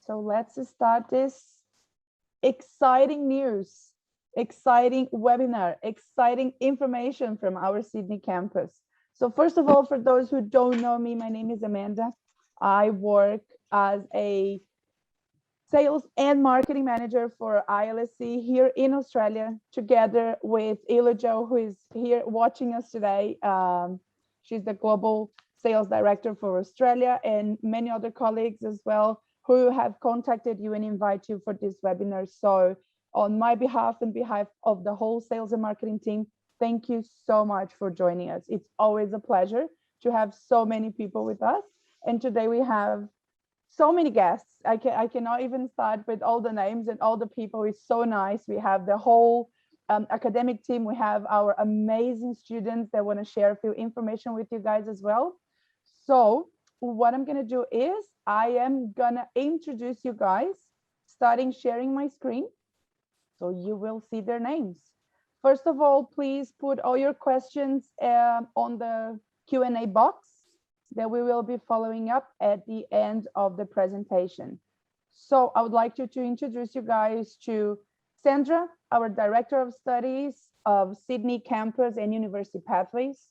So let's start this exciting news, exciting webinar, exciting information from our Sydney campus. So first of all, for those who don't know me, my name is Amanda. I work as a sales and marketing manager for ILSC here in Australia, together with Ila, who is here watching us today. She's the global sales director for Australia, and many other colleagues as well who have contacted you and invite you for this webinar. So on my behalf and behalf of the whole sales and marketing team, thank you so much for joining us. It's always a pleasure to have so many people with us. And today we have so many guests. I cannot even start with all the names and all the people. It's so nice. We have the whole academic team. We have our amazing students that want to share a few information with you guys as well. So what I'm going to do is I am going to introduce you guys, starting sharing my screen, so you will see their names. First of all, please put all your questions on the Q&A box that we will be following up at the end of the presentation. So I would like to introduce you guys to Sandra, our Director of Studies of Sydney Campus and University Pathways,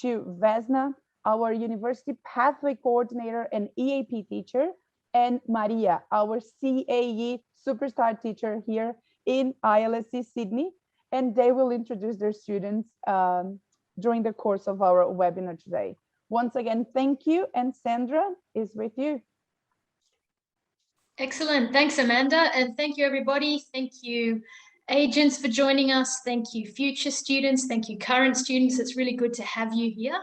to Vesna, our University Pathway Coordinator and EAP teacher, and Maria, our CAE Superstar teacher here in ILSC Sydney, and they will introduce their students during the course of our webinar today. Once again, thank you, and Sandra is with you. Excellent. Thanks, Amanda, and thank you, everybody. Thank you, agents, for joining us. Thank you, future students. Thank you, current students. It's really good to have you here.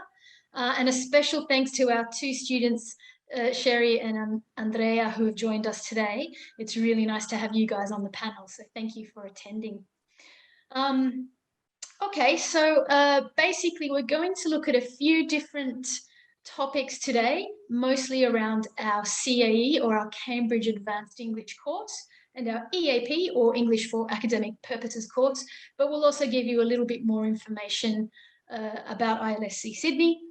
And a special thanks to our two students, Sherry and Andrea, who have joined us today. It's really nice to have you guys on the panel, so thank you for attending. Okay, so basically we're going to look at a few different topics today, mostly around our CAE, or our Cambridge Advanced English course, and our EAP, or English for Academic Purposes course, but we'll also give you a little bit more information about ILSC Sydney,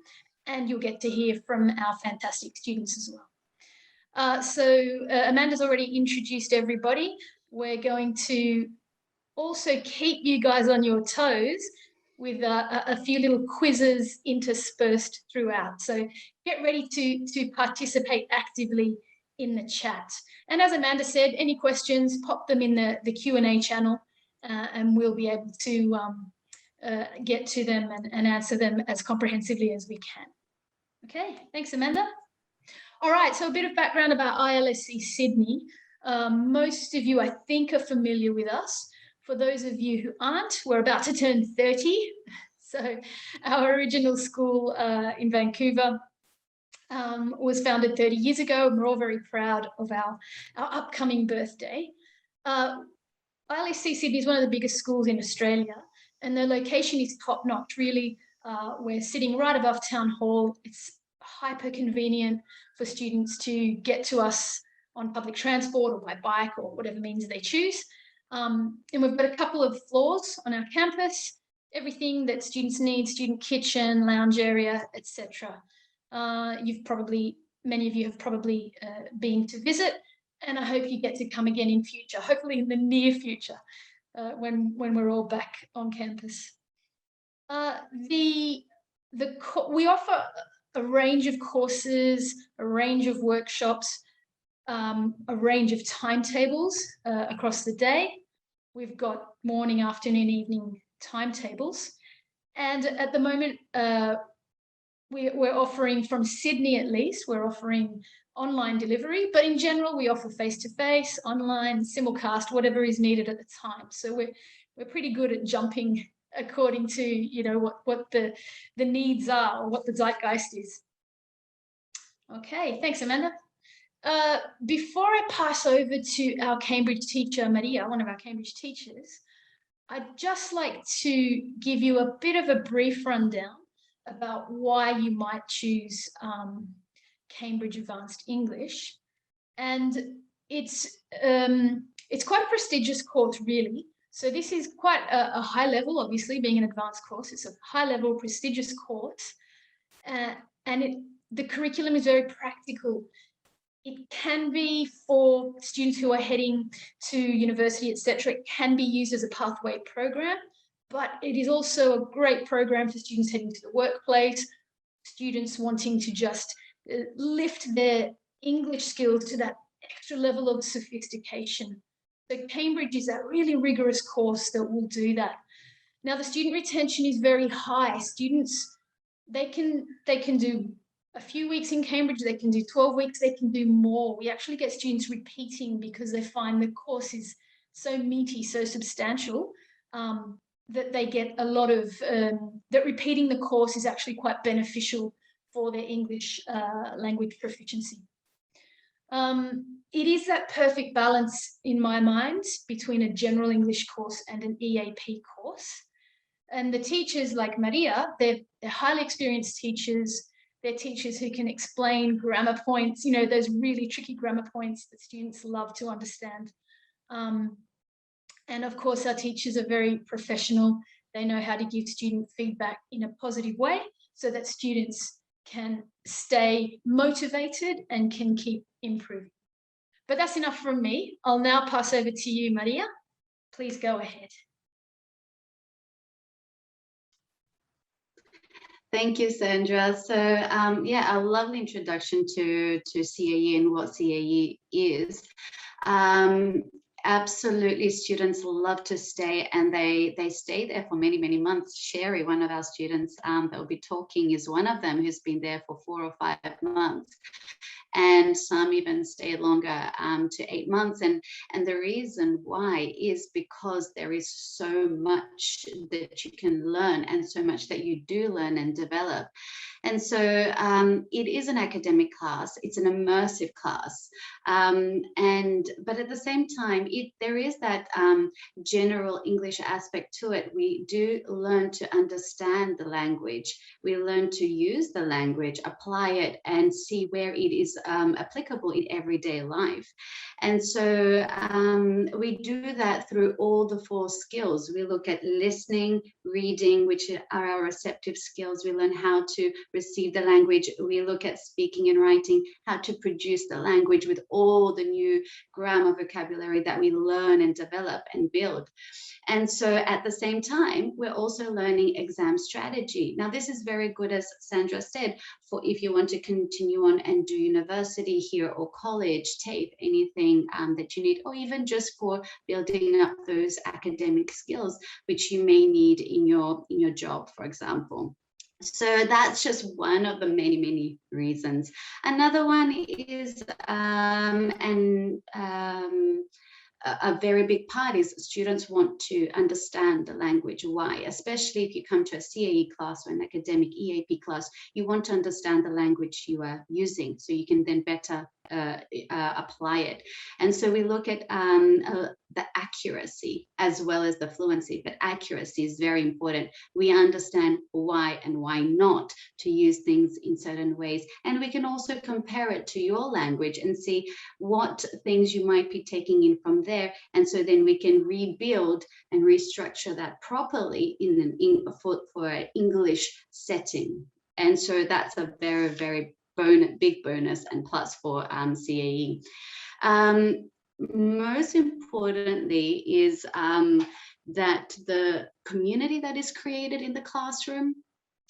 and you'll get to hear from our fantastic students as well. So Amanda's already introduced everybody. We're going to also keep you guys on your toes with a few little quizzes interspersed throughout. So get ready to participate actively in the chat. And as Amanda said, any questions, pop them in the Q&A channel, and we'll be able to get to them and answer them as comprehensively as we can. Okay, thanks, Amanda. All right, so a bit of background about ILSC Sydney. Most of you, I think, are familiar with us. For those of you who aren't, we're about to turn 30. So our original school in Vancouver was founded 30 years ago, and we're all very proud of our upcoming birthday. ILSC Sydney is one of the biggest schools in Australia, and the location is top-notch, really. We're sitting right above Town Hall. It's hyper convenient for students to get to us on public transport or by bike or whatever means they choose. And we've got a couple of floors on our campus, everything that students need, student kitchen, lounge area, etc. Many of you have probably been to visit, and I hope you get to come again in future, hopefully in the near future, when we're all back on campus. We offer a range of courses, a range of workshops, a range of timetables across the day. We've got morning, afternoon, evening timetables. And at the moment, we're offering, from Sydney at least, we're offering online delivery, but in general, we offer face-to-face, online, simulcast, whatever is needed at the time. So we're pretty good at jumping according to, you know, what the needs are, or what the zeitgeist is. Okay, thanks, Amanda. Before I pass over to our Cambridge teacher, Maria, one of our Cambridge teachers, I'd just like to give you a bit of a brief rundown about why you might choose Cambridge Advanced English. And it's quite a prestigious course, really. So this is quite a high level, obviously, being an advanced course. It's a high level, prestigious course. And the curriculum is very practical It can be for students who are heading to university, etc. It can be used as a pathway program, but it is also a great program for students heading to the workplace, students wanting to just lift their English skills to that extra level of sophistication. So Cambridge is a really rigorous course that will do that. Now, the student retention is very high. Students, they can do a few weeks in Cambridge, they can do 12 weeks, they can do more. We actually get students repeating because they find the course is so meaty, so substantial, that they get a lot of, that repeating the course is actually quite beneficial for their English language proficiency. It is that perfect balance in my mind between a general English course and an EAP course. And the teachers like Maria, they're highly experienced teachers. They're teachers who can explain grammar points, you know, those really tricky grammar points that students love to understand. And of course, our teachers are very professional. They know how to give student feedback in a positive way so that students can stay motivated and can keep improving. But that's enough from me. I'll now pass over to you, Maria. Please go ahead. Thank you, Sandra. So yeah, a lovely introduction to CAE and what CAE is. Absolutely, students love to stay, and they stay there for many, many months. Sherry, one of our students that will be talking, is one of them who's been there for 4 or 5 months. And some even stay longer, to 8 months. And the reason why is because there is so much that you can learn and so much that you do learn and develop. And so it is an academic class, it's an immersive class. But at the same time, there is that general English aspect to it. We do learn to understand the language. We learn to use the language, apply it, and see where it is applicable in everyday life. And so we do that through all the 4 skills. We look at listening, reading, which are our receptive skills. We learn how to receive the language. We look at speaking and writing, how to produce the language with all the new grammar vocabulary that we learn and develop and build. And so at the same time, we're also learning exam strategy. Now, this is very good, as Sandra said, for if you want to continue on and do university here or college, TAFE, anything that you need, or even just for building up those academic skills, which you may need in your job, for example. So that's just one of the many, many reasons. Another one is, a very big part is students want to understand the language. Why? Especially if you come to a CAE class or an academic EAP class, you want to understand the language you are using so you can then better apply it. And so we look at the accuracy as well as the fluency, but accuracy is very important. We understand why and why not to use things in certain ways. And we can also compare it to your language and see what things you might be taking in from there. And so then we can rebuild and restructure that properly for an English setting. And so that's a very, very big bonus and plus for CAE. Most importantly is that the community that is created in the classroom,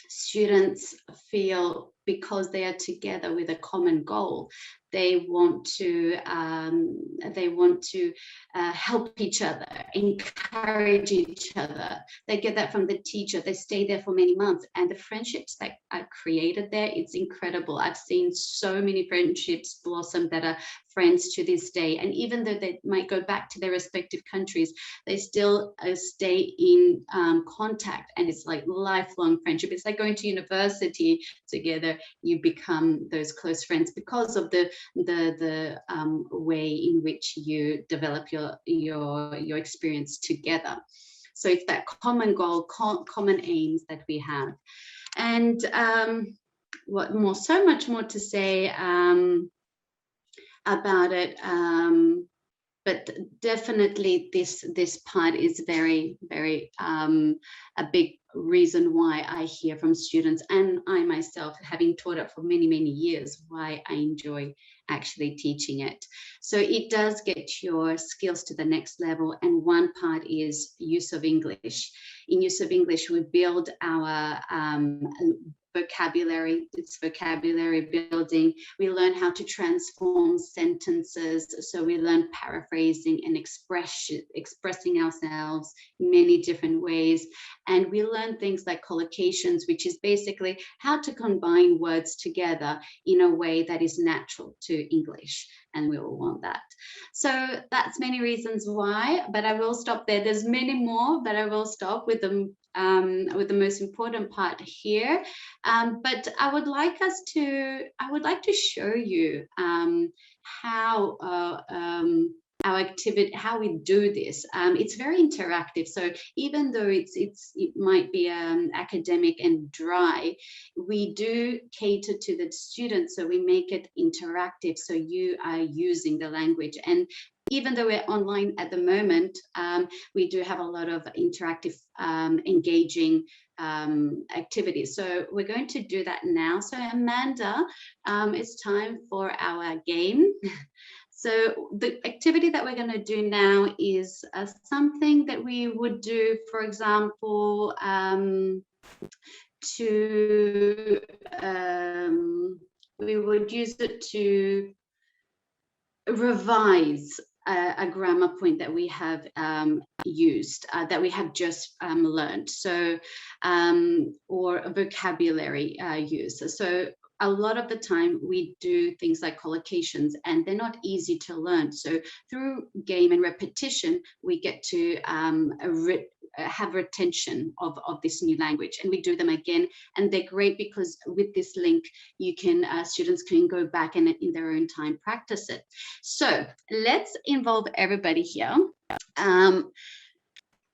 students feel because they are together with a common goal, they want to help each other, encourage each other. They get that from the teacher. They stay there for many months, and the friendships that are created there, it's incredible. I've seen so many friendships blossom that are friends to this day, and even though they might go back to their respective countries, they still stay in contact, and it's like lifelong friendship. It's like going to university together. You become those close friends because of the way in which you develop your experience together. So it's that common goal, common aims that we have. And so much more to say about it, but definitely this part is very, very a big reason why I hear from students, and I myself, having taught it for many, many years, why I enjoy actually teaching it. So it does get your skills to the next level. And one part is use of English. In use of English, we build our vocabulary. It's vocabulary building. We learn how to transform sentences. So we learn paraphrasing and expressing ourselves in many different ways. And we learn things like collocations, which is basically how to combine words together in a way that is natural to English. And we all want that. So that's many reasons why, but I will stop there. There's many more, but I will stop with the most important part here. But I would like to show you how our activity, how we do this. It's very interactive. So even though it might be academic and dry, we do cater to the students. So we make it interactive. So you are using the language. And even though we're online at the moment, we do have a lot of interactive, engaging activities. So we're going to do that now. So Amanda, it's time for our game. So the activity that we're going to do now is something that we would do, for example, we would use it to revise a grammar point that we have used, that we have just learned. So, or a vocabulary use. So a lot of the time we do things like collocations, and they're not easy to learn. So through game and repetition, we get to have retention of this new language, and we do them again. And they're great because with this link, you can students can go back and in their own time practice it. So let's involve everybody here.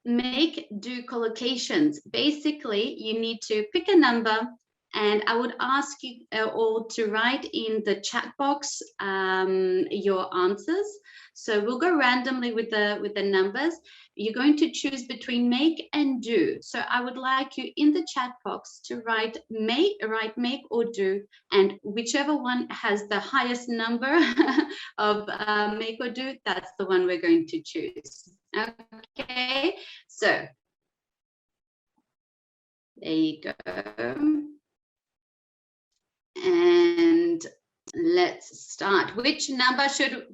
Make, do collocations. Basically, you need to pick a number, and I would ask you all to write in the chat box your answers. So we'll go randomly with the numbers. You're going to choose between make and do. So I would like you in the chat box to write make or do, and whichever one has the highest number of make or do, that's the one we're going to choose. Okay, so there you go. And let's start. Which number should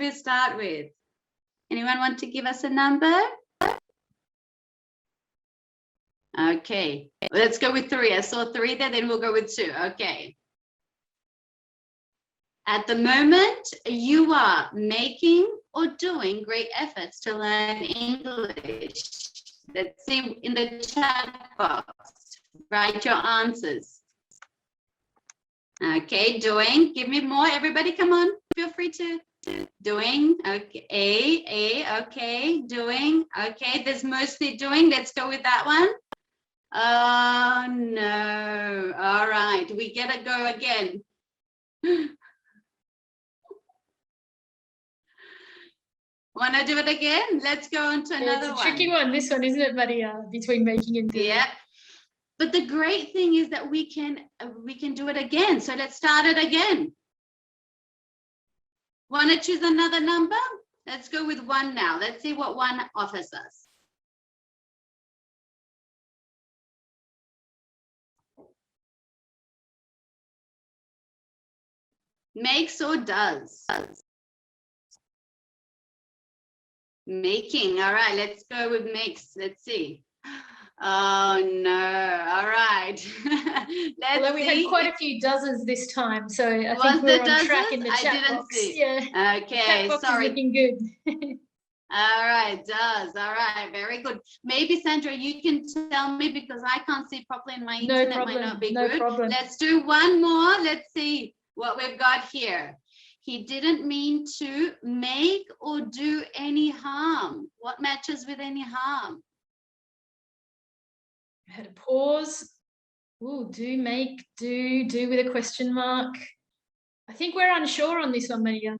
we start with? Anyone want to give us a number? Okay, let's go with 3. I saw 3 there, then we'll go with 2. Okay. At the moment, you are making or doing great efforts to learn English. Let's see in the chat box. Write your answers. Okay, doing. Give me more. Everybody, come on. Feel free to. Doing. Okay, A. Okay, doing. Okay, there's mostly doing. Let's go with that one. Oh no. All right, we gotta go again. Want to do it again? Let's go on to another one. It's a tricky one, this one, isn't it, buddy? Between making and doing. Yeah. But the great thing is that we can do it again. So let's start it again. Want to choose another number? Let's go with 1 now. Let's see what 1 offers us. Makes or does? Making. All right, let's go with makes. Let's see. Oh no. All right. Although we had quite a few dozens this time, so I think we're on track in the chat box. See. Yeah. Okay. Chat box sorry. is looking good. All right, does. All right, very good. Maybe Sandra, you can tell me because I can't see properly and my internet might not be good. Problem. Let's do one more. Let's see what we've got here. He didn't mean to make or do any harm. What matches with any harm? I had a pause. Ooh, do, make, do with a question mark. I think we're unsure on this one, Maria.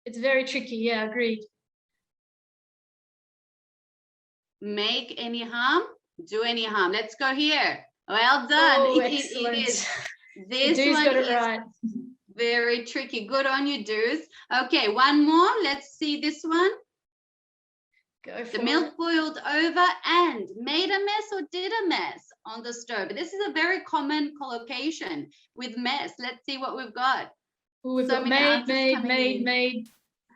It's very tricky. Yeah, agreed. make any harm, do any harm. Let's go here. Well done. Oh, It excellent. is. This Du's one got it is right. very tricky. Good on you, Du's. Okay, one more. Let's see this one. Go for The milk it. boiled over and made a mess or did a mess on the stove. This is a very common collocation with mess. Let's see what we've got. Ooh, we've So got many answers coming in. made.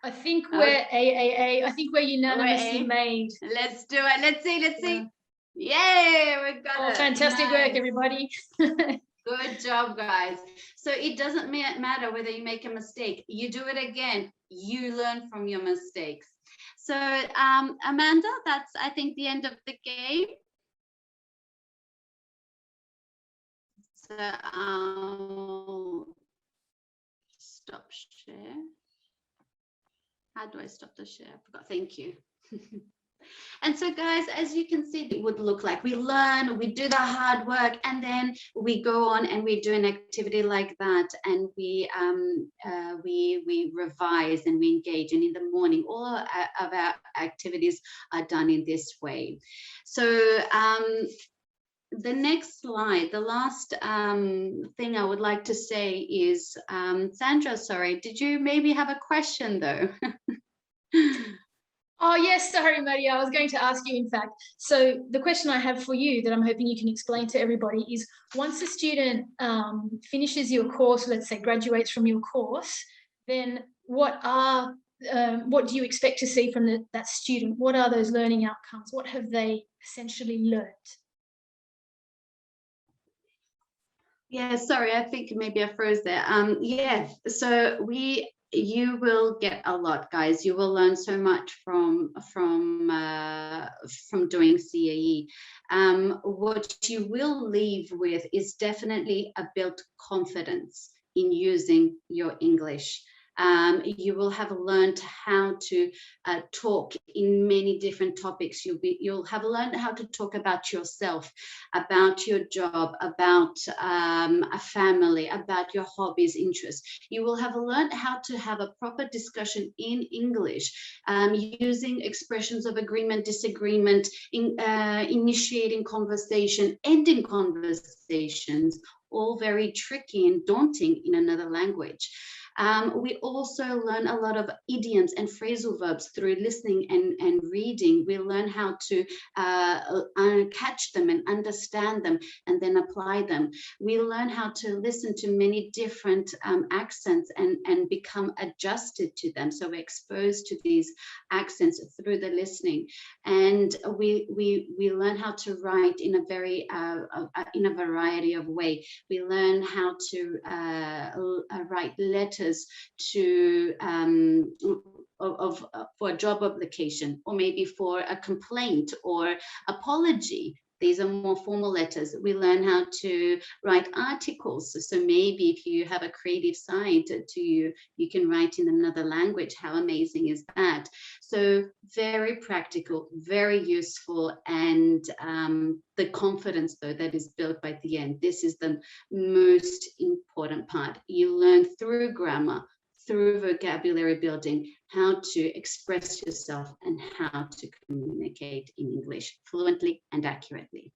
I think Okay. we're AAA. I think we're unanimously We're A. made. Let's do it. Let's see. Let's see. Yeah. Yay, we got Oh, it. fantastic work, Nice. everybody. Good job, guys. So it doesn't matter whether you make a mistake. You do it again. You learn from your mistakes. So Amanda, that's, I think, the end of the game. So I'll stop share. How do I stop the share? I forgot. Thank you. And so, guys, as you can see, it would look like we learn, we do the hard work, and then we go on and we do an activity like that, and we revise and we engage. And in the morning, all of our activities are done in this way. So the next slide, the last thing I would like to say is, Sandra, sorry, did you maybe have a question though? Oh, yes, sorry, Maria. I was going to ask you, in fact. So the question I have for you that I'm hoping you can explain to everybody is, once a student finishes your course, let's say graduates from your course, then what do you expect to see from that student? What are those learning outcomes? What have they essentially learned? Yeah, sorry, I think maybe I froze there. Yeah, so you will get a lot, guys. You will learn so much from doing CAE. What you will leave with is definitely a built confidence in using your English. You will have learned how to talk in many different topics. You'll have learned how to talk about yourself, about your job, about a family, about your hobbies, interests. You will have learned how to have a proper discussion in English, using expressions of agreement, disagreement, initiating conversation, ending conversations, all very tricky and daunting in another language. We also learn a lot of idioms and phrasal verbs through listening and reading. We learn how to catch them and understand them and then apply them. We learn how to listen to many different accents and become adjusted to them. So we're exposed to these accents through the listening. And we learn how to write in a very in a variety of ways. We learn how to write letters to for a job application, or maybe for a complaint or apology. These are more formal letters. We learn how to write articles. So maybe if you have a creative side to you, you can write in another language. How amazing is that? So very practical, very useful, and the confidence though that is built by the end. This is the most important part. You learn through grammar, through vocabulary building, how to express yourself and how to communicate in English fluently and accurately.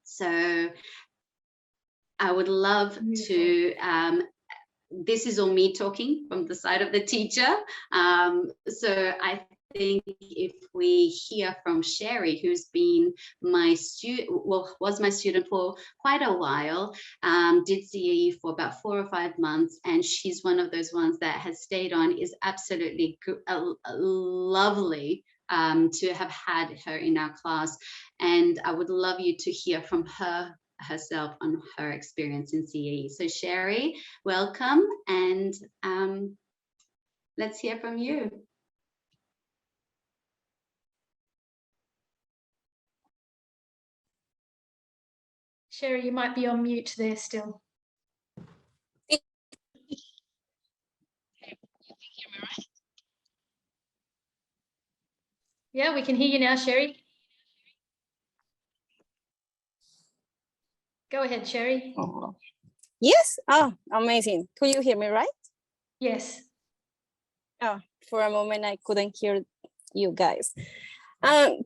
So I would love to, this is all me talking from the side of the teacher. So I think if we hear from Sherry, who's been my student, well, was my student for quite a while, did CAE for about 4 or 5 months, and she's one of those ones that has stayed on, is absolutely lovely to have had her in our class. And I would love you to hear from her herself on her experience in CAE. So Sherry, welcome, and let's hear from you. Sherry, you might be on mute there still. You can hear me, right? Yeah, we can hear you now, Sherry. Go ahead, Sherry. Oh. Yes. Oh, amazing. Could you hear me, right? Yes. Oh, for a moment I couldn't hear you guys.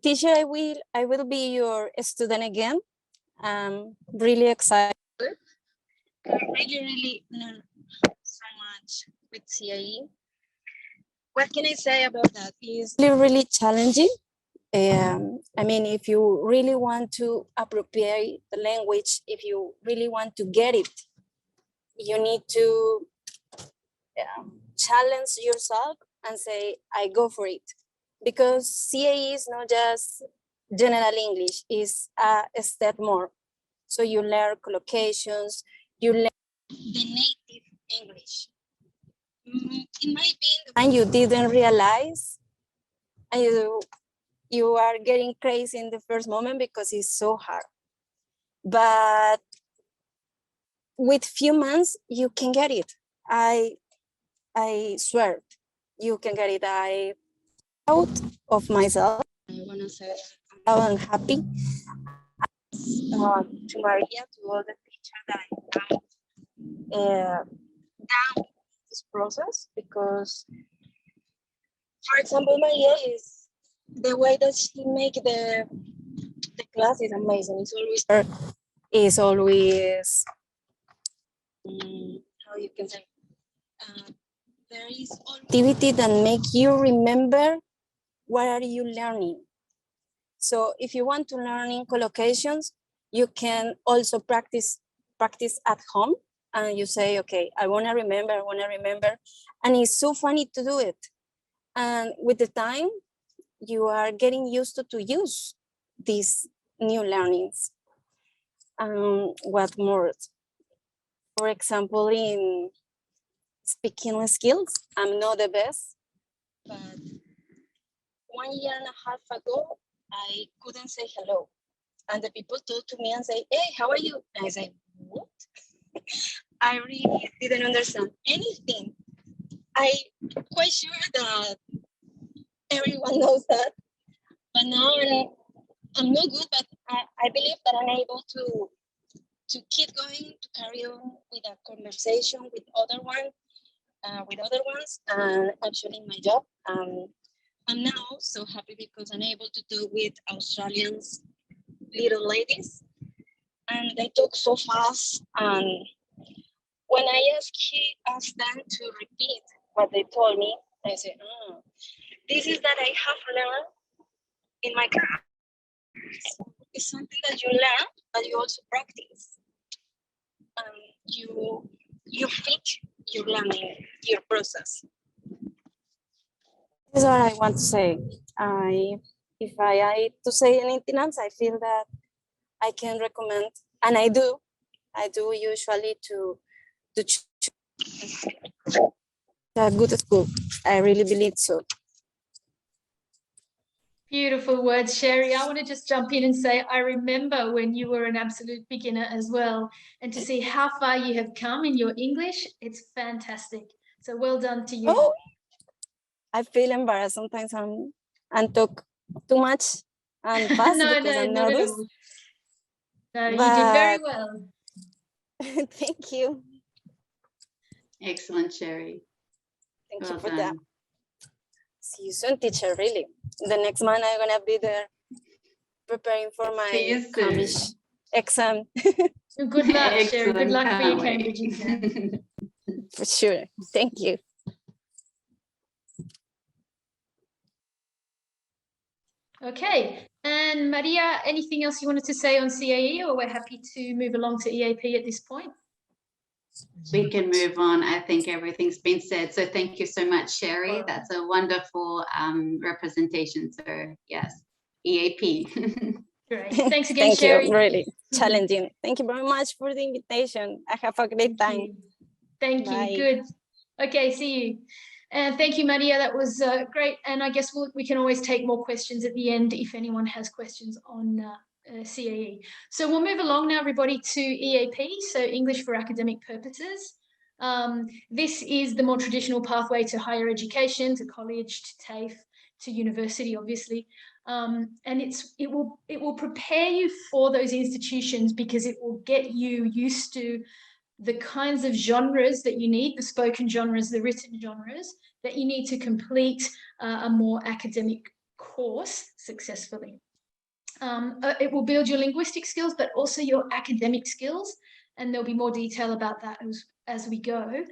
Teacher, I will be your student again. Really excited. I really learned so much with CAE. What can I say about that? It's really challenging. I mean, if you really want to appropriate the language, if you really want to get it, you need to challenge yourself and say, I go for it. Because CAE is not just general English, it's a step more. So you learn collocations, you learn the native English. In my opinion, and you didn't realize, and you are getting crazy in the first moment because it's so hard. But with few months, you can get it. I swear, you can get it. I out of myself. I want to say I'm happy to Maria, to all the teachers that I am down this process, because, for example, Maria is the way that she make the class is amazing. It's always how you can say there is activity that make you remember what are you learning. So if you want to learn in collocations, you can also practice at home, and you say, okay, I want to remember, and it's so funny to do it. And with the time, you are getting used to use these new learnings. What more? For example, in speaking skills, I'm not the best, but 1 year and a half ago, I couldn't say hello. And the people talk to me and say, hey, how are you? And I say, what? I really didn't understand anything. I'm quite sure that everyone knows that. But now I'm not good, but I believe that I'm able to keep going, to carry on with a conversation with other ones, and actually in my job. I'm now so happy because I'm able to talk with Australians, little ladies, and they talk so fast. And when I ask them to repeat what they told me, I say, oh, this is that I have learned in my class. It's something that you learn, but you also practice. You fit your learning, your process. This is what I want to say. If I to say anything else, I feel that I can recommend, and I do usually to choose a good school. I really believe so. Beautiful words, Sherry. I want to just jump in and say, I remember when you were an absolute beginner as well, and to see how far you have come in your English, it's fantastic. So well done to you. Oh, I feel embarrassed sometimes and talk too much and fast because I'm nervous. No, you did very well. Thank you. Excellent, Sherry. Thank you for that. See you soon, teacher, really. The next month I'm going to be there preparing for my Cambridge exam. Good luck, Sherry. Good luck for your Cambridge exam. For sure. Thank you. Okay. And Maria, anything else you wanted to say on CAE, or we're happy to move along to EAP at this point? We can move on. I think everything's been said. So thank you so much, Sherry. That's a wonderful representation. So yes, EAP. Great. Thanks again, Thank Sherry. You. Really challenging. Thank you very much for the invitation. I have a great time. Thank you. Good. Okay, see you. And thank you, Maria. That was great. And I guess we can always take more questions at the end if anyone has questions on CAE. So we'll move along now, everybody, to EAP, so English for Academic Purposes. This is the more traditional pathway to higher education, to college, to TAFE, to university, obviously. And it will prepare you for those institutions because it will get you used to the kinds of genres that you need, the spoken genres, the written genres, that you need to complete a more academic course successfully. It will build your linguistic skills, but also your academic skills. And there'll be more detail about that as we go.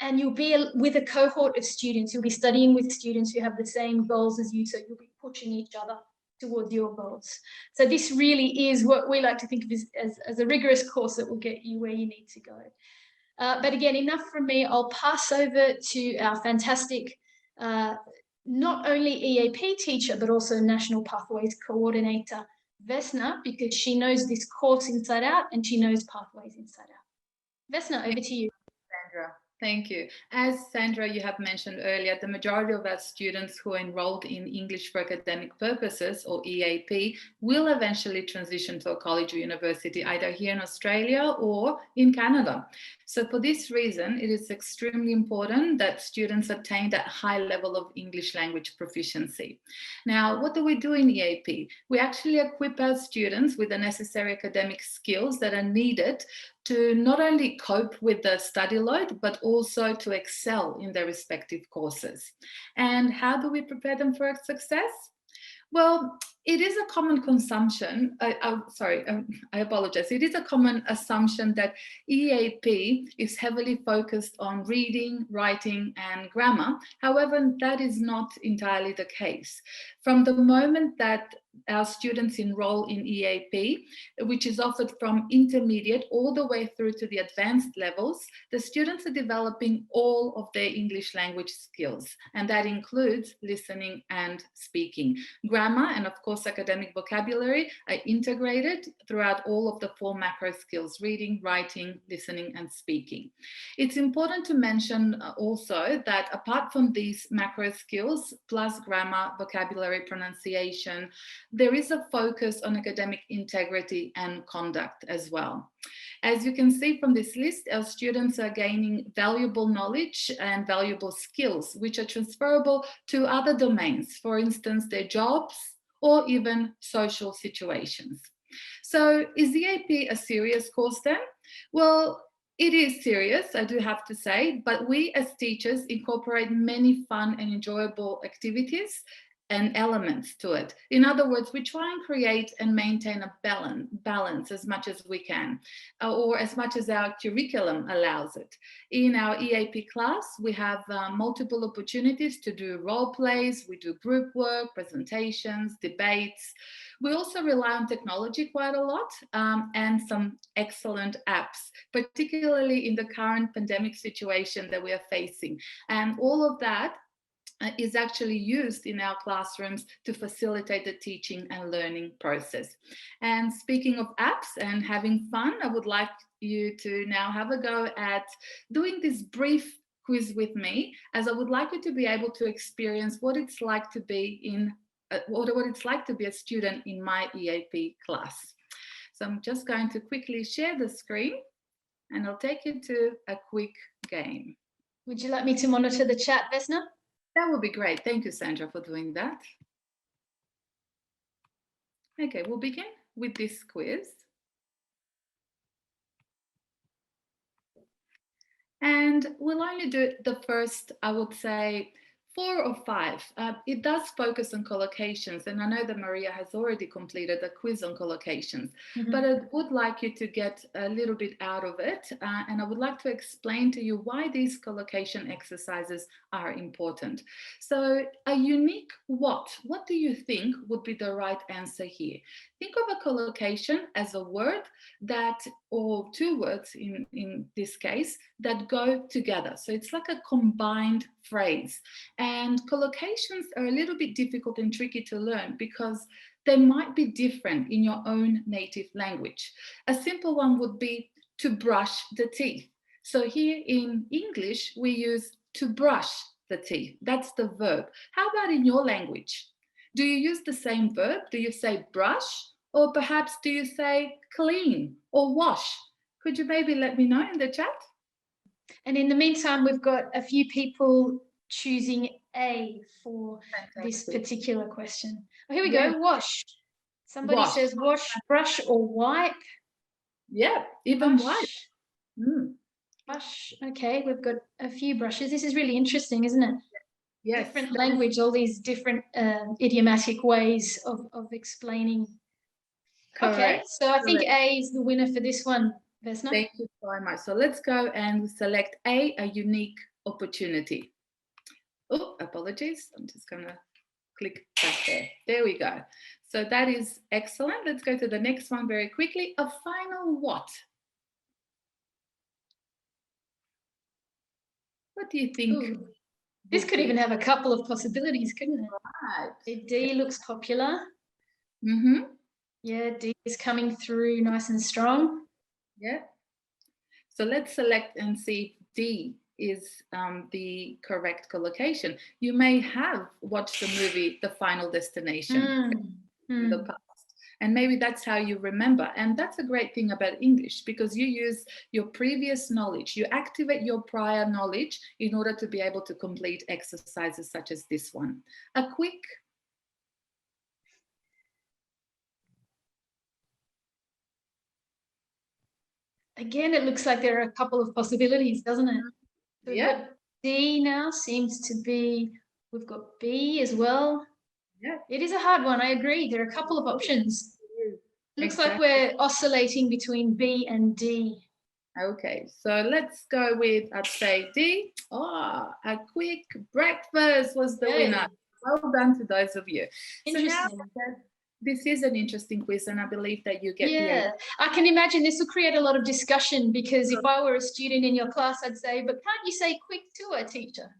And you'll be with a cohort of students. You'll be studying with students who have the same goals as you. So you'll be pushing each other towards your goals. So this really is what we like to think of as a rigorous course that will get you where you need to go. But again, enough from me. I'll pass over to our fantastic, not only EAP teacher, but also National Pathways Coordinator, Vesna, because she knows this course inside out and she knows pathways inside out. Vesna, over to you. Sandra. Thank you. As Sandra, you have mentioned earlier, the majority of our students who are enrolled in English for Academic Purposes, or EAP, will eventually transition to a college or university, either here in Australia or in Canada. So for this reason, it is extremely important that students attain that high level of English language proficiency. Now, what do we do in EAP? We actually equip our students with the necessary academic skills that are needed to not only cope with the study load, but also to excel in their respective courses. And how do we prepare them for success? Well, it is a common consumption, I apologize. It is a common assumption that EAP is heavily focused on reading, writing, and grammar. However, that is not entirely the case. From the moment that our students enroll in EAP, which is offered from intermediate all the way through to the advanced levels, the students are developing all of their English language skills, and that includes listening and speaking. Grammar and, of course, academic vocabulary are integrated throughout all of the 4 macro skills: reading, writing, listening, and speaking. It's important to mention also that apart from these macro skills, plus grammar, vocabulary, pronunciation, there is a focus on academic integrity and conduct as well. As you can see from this list, our students are gaining valuable knowledge and valuable skills, which are transferable to other domains, for instance, their jobs or even social situations. So is EAP a serious course then? Well, it is serious, I do have to say, but we as teachers incorporate many fun and enjoyable activities and elements to it. In other words, we try and create and maintain a balance as much as we can, or as much as our curriculum allows it. In our EAP class, we have multiple opportunities to do role plays, we do group work, presentations, debates. We also rely on technology quite a lot, and some excellent apps, particularly in the current pandemic situation that we are facing. And all of that is actually used in our classrooms to facilitate the teaching and learning process. And speaking of apps and having fun, I would like you to now have a go at doing this brief quiz with me, as I would like you to be able to experience what it's like to be what it's like to be a student in my EAP class. So I'm just going to quickly share the screen and I'll take you to a quick game. Would you like me to monitor the chat, Vesna? That would be great. Thank you, Sandra, for doing that. Okay, we'll begin with this quiz. And we'll only do the first, I would say, 4 or 5. It does focus on collocations, and I know that Maria has already completed a quiz on collocations, but I would like you to get a little bit out of it, and I would like to explain to you why these collocation exercises are important. So a unique what do you think would be the right answer here? Think of a collocation as a word that, or 2 words in this case, that go together. So it's like a combined phrase. And collocations are a little bit difficult and tricky to learn because they might be different in your own native language. A simple one would be to brush the teeth. So here in English, we use to brush the teeth. That's the verb. How about in your language? Do you use the same verb? Do you say brush? Or perhaps do you say clean or wash? Could you maybe let me know in the chat? And in the meantime, we've got a few people choosing A for this particular question. Oh, here we go, wash. Somebody says wash, brush, or wipe. Yeah, even brush. Wipe. Brush, okay, we've got a few brushes. This is really interesting, isn't it? Yes. different language, all these different idiomatic ways of explaining. Correct. Okay, so I think Correct. A is the winner for this one, Vesna. Thank you so much. So let's go and select A unique opportunity. Oh, apologies. I'm just going to click back there. There we go. So that is excellent. Let's go to the next one very quickly. A final what? What do you think? Ooh, this could even have a couple of possibilities, couldn't it? Right. D looks popular. Mm-hmm. Yeah, D is coming through nice and strong. Yeah. So let's select and see if D is the correct collocation. You may have watched the movie The Final Destination in the past. And maybe that's how you remember. And that's a great thing about English, because you use your previous knowledge. You activate your prior knowledge in order to be able to complete exercises such as this one. A quick. Again, it looks like there are a couple of possibilities, doesn't it? So we've Yeah. got D now, seems to be, we've got B as well. Yeah. It is a hard one, I agree. There are a couple of options. Looks like Exactly. we're oscillating between B and D. Okay, so let's go with, I'd say D. Oh, a quick breakfast was the Yay. winner. Well done to those of you. So now Interesting. this is an interesting quiz, and I believe that you get Yeah, I can imagine this will create a lot of discussion, because if I were a student in your class, I'd say, but can't you say quick to a teacher?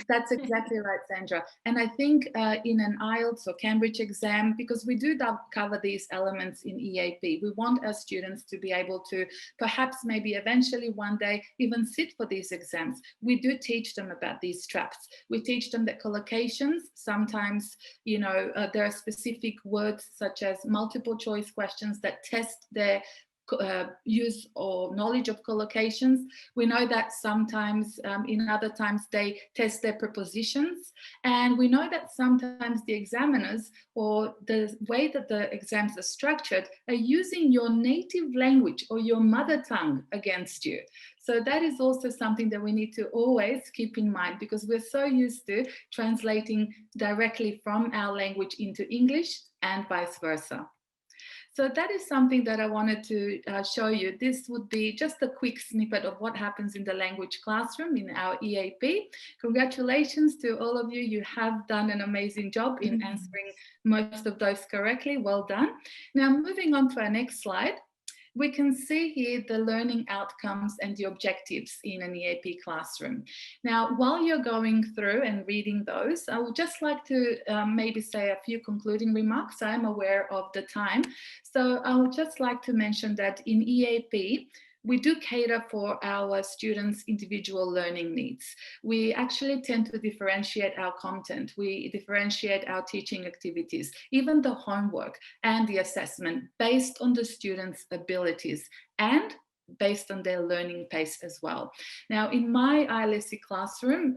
That's exactly right, Sandra. And I think in an IELTS or Cambridge exam, because we do cover these elements in EAP, we want our students to be able to perhaps maybe eventually one day even sit for these exams. We do teach them about these traps. We teach them that collocations, sometimes, you know, there are specific words such as multiple choice questions that test their use or knowledge of collocations. We know that sometimes in other times they test their prepositions, and we know that sometimes the examiners, or the way that the exams are structured, are using your native language or your mother tongue against you. So that is also something that we need to always keep in mind, because we're so used to translating directly from our language into English and vice versa. So that is something that I wanted to show you. This would be just a quick snippet of what happens in the language classroom in our EAP. Congratulations to all of you. You have done an amazing job in answering most of those correctly. Well done. Now, moving on to our next slide. We can see here the learning outcomes and the objectives in an EAP classroom. Now, while you're going through and reading those, I would just like to maybe say a few concluding remarks. I'm aware of the time. So I would just like to mention that in EAP, we do cater for our students' individual learning needs. We actually tend to differentiate our content. We differentiate our teaching activities, even the homework and the assessment, based on the students' abilities and based on their learning pace as well. Now, in my ILSC classroom,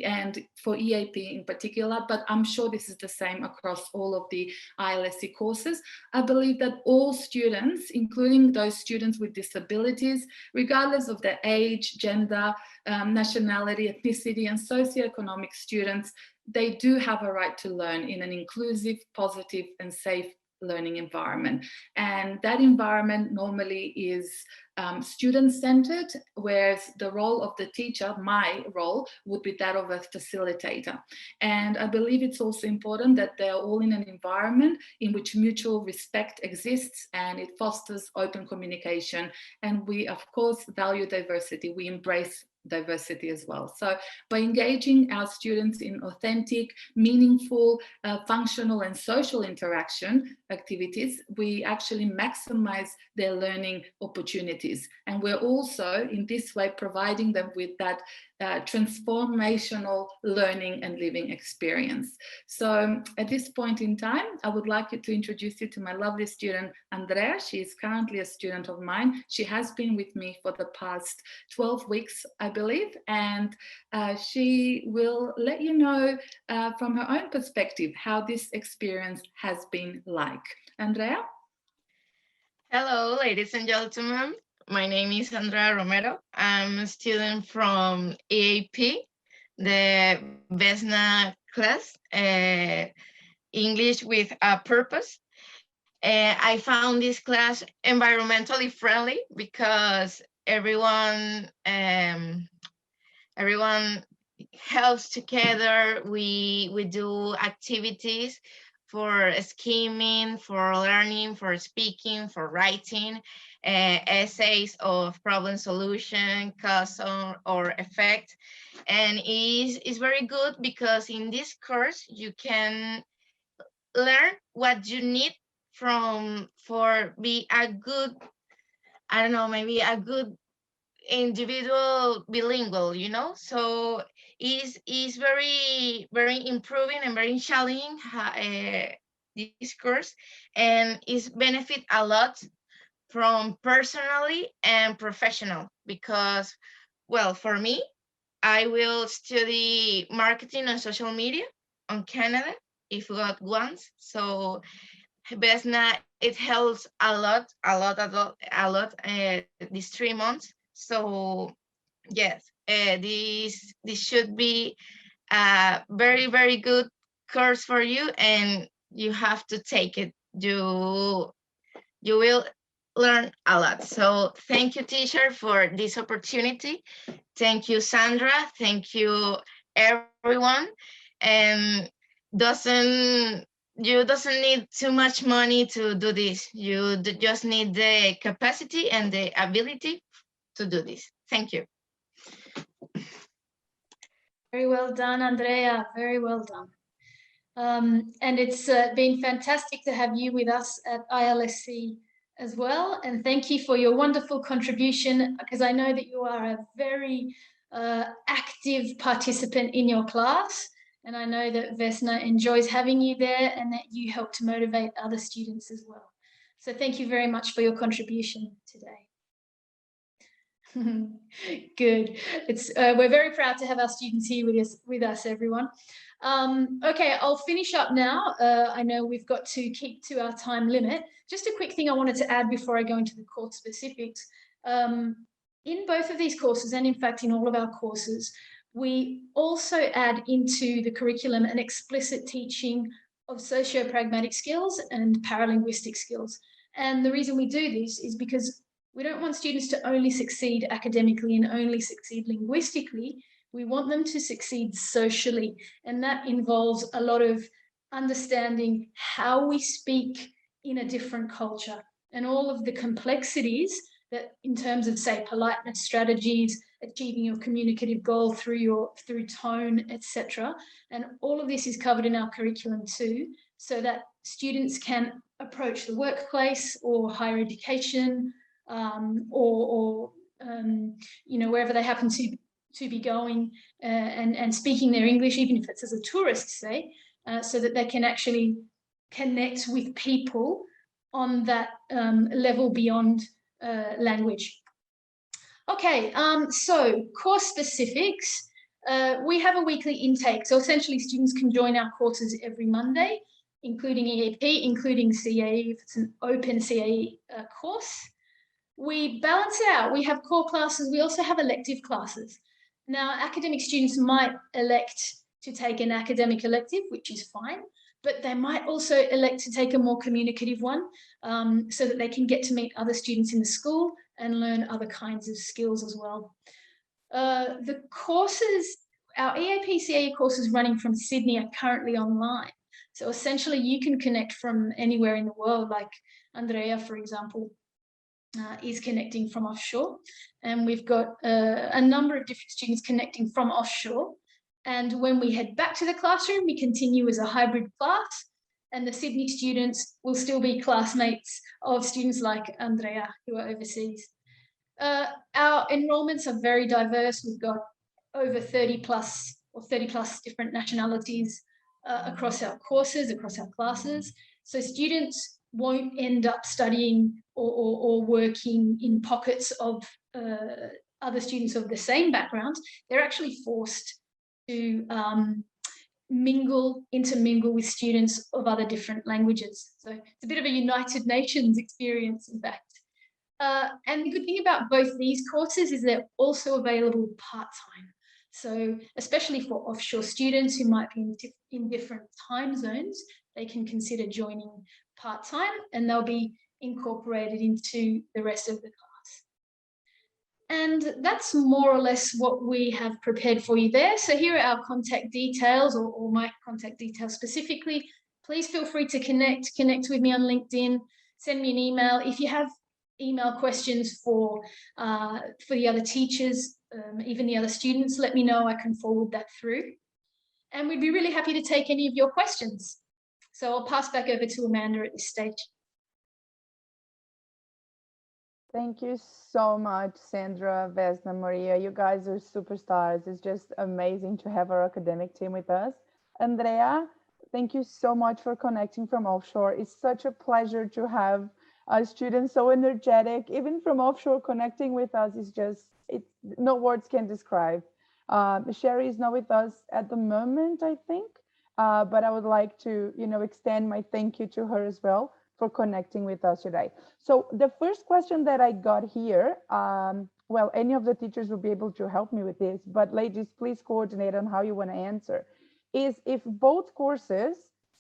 and for EAP in particular, but I'm sure this is the same across all of the ILSC courses, I believe that all students, including those students with disabilities, regardless of their age, gender, nationality, ethnicity, and socioeconomic students, they do have a right to learn in an inclusive, positive, and safe learning environment. And that environment normally is student-centered, whereas the role of the teacher, my role, would be that of a facilitator. And I believe it's also important that they're all in an environment in which mutual respect exists and it fosters open communication. And we, of course, value diversity. We embrace diversity as well. So by engaging our students in authentic, meaningful, functional and social interaction activities, we actually maximize their learning opportunities. And we're also in this way providing them with that transformational learning and living experience. So at this point in time, I would like to introduce you to my lovely student, Andrea. She is currently a student of mine. She has been with me for the past 12 weeks, I believe, and she will let you know from her own perspective how this experience has been like. Andrea? Hello, ladies and gentlemen. My name is Andrea Romero. I'm a student from EAP. the Vesna class, English with a Purpose. I found this class environmentally friendly because everyone helps together. We do activities for skimming, for learning, for speaking, for writing, essays of problem solution, cause or effect. And is very good because in this course you can learn what you need for be a good, I don't know, maybe a good individual bilingual, you know. So is very improving and very challenging, this course, and is benefit a lot from personally and professional because, well, for me, I will study marketing and social media on Canada if God wants. So Vesna, it helps a lot these 3 months. So yes, this should be a very good course for you, and you have to take it. You will learn a lot. So thank you, teacher, for this opportunity. Thank you, Sandra. Thank you, everyone. And doesn't you doesn't need too much money to do this. You just need the capacity and the ability to do this. Thank you. Very well done, Andrea. Very well done. And it's been fantastic to have you with us at ILSC as well. And thank you for your wonderful contribution, because I know that you are a very active participant in your class. And I know that Vesna enjoys having you there and that you help to motivate other students as well. So thank you very much for your contribution today. Good. We're very proud to have our students here with us, everyone. Okay, I'll finish up now. I know we've got to keep to our time limit. Just a quick thing I wanted to add before I go into the course specifics. In both of these courses, and in fact in all of our courses, we also add into the curriculum an explicit teaching of socio-pragmatic skills and paralinguistic skills. And the reason we do this is because we don't want students to only succeed academically and only succeed linguistically. We want them to succeed socially, and that involves a lot of understanding how we speak in a different culture and all of the complexities that, in terms of, say, politeness strategies, achieving your communicative goal through tone, etc. And all of this is covered in our curriculum too, so that students can approach the workplace or higher education, you know, wherever they happen to be going, and speaking their English, even if it's as a tourist, say, so that they can actually connect with people on that level beyond language. Okay, so course specifics. We have a weekly intake, so essentially students can join our courses every Monday, including EAP, including CAE if it's an open CAE course. We balance it out. We have core classes. We also have elective classes. Now, academic students might elect to take an academic elective, which is fine, but they might also elect to take a more communicative one, so that they can get to meet other students in the school and learn other kinds of skills as well. The courses, our EAP CAE courses running from Sydney are currently online. So essentially you can connect from anywhere in the world, like Andrea, for example, is connecting from offshore, and we've got a number of different students connecting from offshore. And when we head back to the classroom, we continue as a hybrid class, and the Sydney students will still be classmates of students like Andrea who are overseas. Our enrollments are very diverse. We've got over 30 plus different nationalities across our courses, across our classes. So students won't end up studying or working in pockets of other students of the same background. They're actually forced to intermingle with students of other different languages. So it's a bit of a United Nations experience, in fact. And the good thing about both these courses is they're also available part-time. So especially for offshore students who might be in different time zones, they can consider joining part-time and they'll be incorporated into the rest of the class. And that's more or less what we have prepared for you there. So here are our contact details, or my contact details specifically. Please feel free to connect with me on LinkedIn, send me an email. If you have email questions for the other teachers, even the other students, let me know, I can forward that through. And we'd be really happy to take any of your questions. So I'll pass back over to Amanda at this stage. Thank you so much, Sandra, Vesna, Maria. You guys are superstars. It's just amazing to have our academic team with us. Andrea, thank you so much for connecting from offshore. It's such a pleasure to have students so energetic, even from offshore, connecting with us. Is just, no words can describe. Sherry is not with us at the moment, I think, but I would like to, extend my thank you to her as well for connecting with us today. So the first question that I got here, well, any of the teachers will be able to help me with this, but ladies, please coordinate on how you want to answer, is if both courses,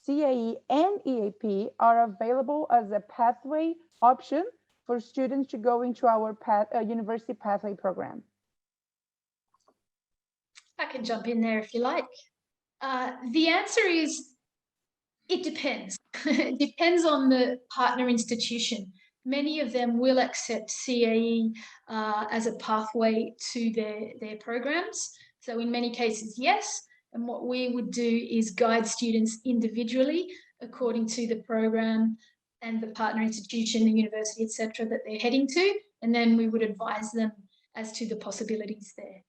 CAE and EAP, are available as a pathway option for students to go into our university pathway program. I can jump in there if you like. The answer is, it depends. It depends on the partner institution. Many of them will accept CAE as a pathway to their programs. So in many cases, yes. And what we would do is guide students individually according to the program and the partner institution, the university, etc., that they're heading to. And then we would advise them as to the possibilities there.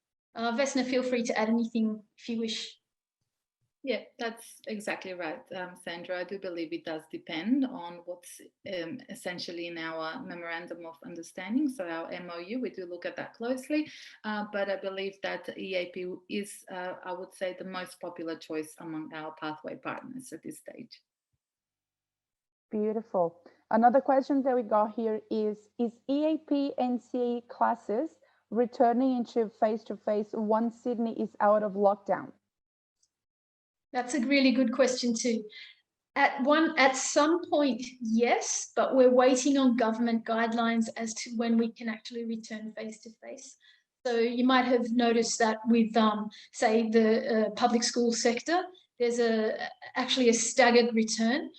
Vesna, feel free to add anything if you wish. Yeah, that's exactly right, Sandra. I do believe it does depend on what's essentially in our Memorandum of Understanding. So our MOU, we do look at that closely, but I believe that EAP is, I would say, the most popular choice among our pathway partners at this stage. Beautiful. Another question that we got here is EAP and CAE classes returning into face-to-face once Sydney is out of lockdown? That's a really good question too. At some point, yes, but we're waiting on government guidelines as to when we can actually return face-to-face. So you might have noticed that with, say, the public school sector, there's actually a staggered return,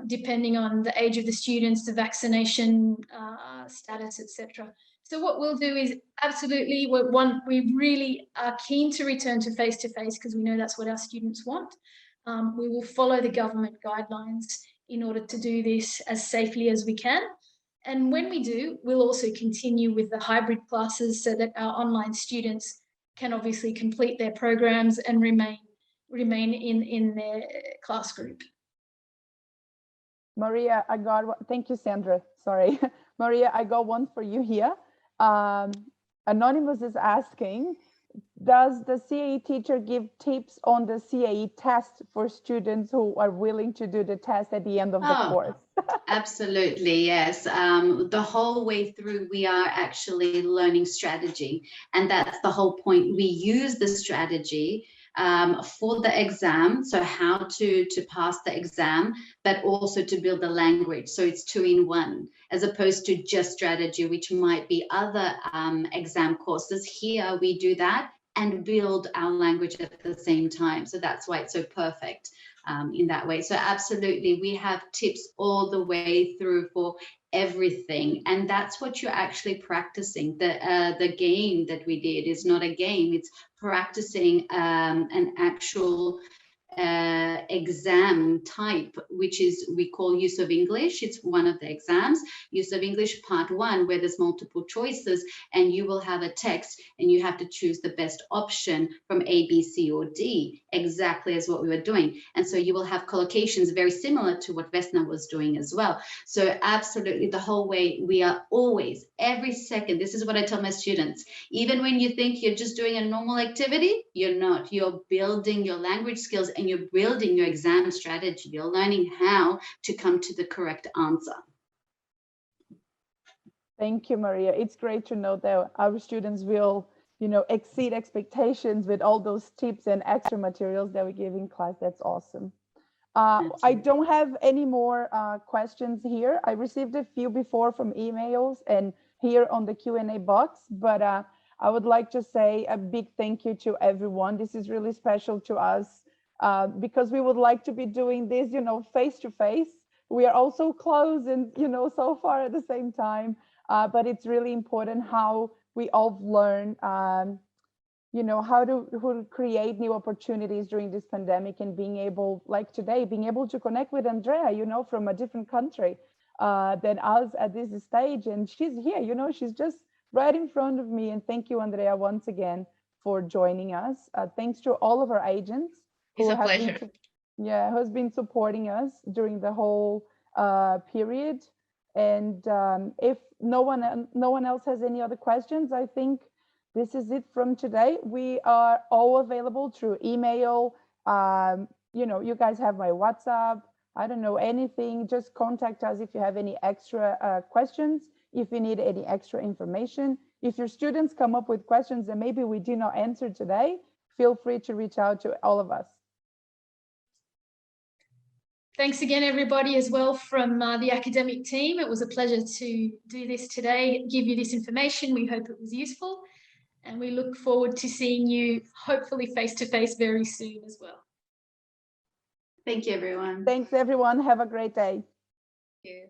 depending on the age of the students, the vaccination status, etc. So what we'll do is absolutely, we really are keen to return to face-to-face because we know that's what our students want. We will follow the government guidelines in order to do this as safely as we can. And when we do, we'll also continue with the hybrid classes so that our online students can obviously complete their programs and remain in their class group. Maria, thank you, Sandra, sorry. Maria, I got one for you here. Anonymous is asking, does the CAE teacher give tips on the CAE test for students who are willing to do the test at the end of the course? Absolutely, yes. The whole way through, we are actually learning strategy, and that's the whole point. We use the strategy for the exam, so how to pass the exam, but also to build the language. So it's 2-in-1, as opposed to just strategy, which might be other exam courses. Here we do that and build our language at the same time. So that's why it's so perfect in that way. So absolutely, we have tips all the way through for everything, and that's what you're actually practicing. The game that we did is not a game, it's practicing an actual exam type, which is, we call use of English. It's one of the exams, use of English part 1, where there's multiple choices and you will have a text and you have to choose the best option from A, B, C, or D, exactly as what we were doing. And so you will have collocations very similar to what Vesna was doing as well. So absolutely, the whole way, we are always, every second, this is what I tell my students, even when you think you're just doing a normal activity, you're not. You're building your language skills and you're building your exam strategy. You're learning how to come to the correct answer. Thank you, Maria. It's great to know that our students will you know, exceed expectations with all those tips and extra materials that we give in class. That's awesome. I Absolutely. don't have any more questions here. I received a few before from emails and here on the Q&A box, but I would like to say a big thank you to everyone. This is really special to us because we would like to be doing this, you know, face to face. We are also close and, you know, so far at the same time, but it's really important how we all learn you know, how to create new opportunities during this pandemic, and being able, like today, being able to connect with Andrea, you know, from a different country than us at this stage. And she's here, you know, she's just right in front of me. And thank you, Andrea, once again for joining us. Thanks to all of our agents It's a have pleasure. who's been supporting us during the whole period. And if no one else has any other questions, I think this is it from today. We are all available through email. You know, you guys have my WhatsApp. I don't know, anything, just contact us if you have any extra questions, if you need any extra information. If your students come up with questions that maybe we did not answer today, feel free to reach out to all of us. Thanks again, everybody, as well from the academic team. It was a pleasure to do this today, give you this information. We hope it was useful. And we look forward to seeing you, hopefully face-to-face very soon as well. Thank you, everyone. Thanks, everyone. Have a great day. Thank you.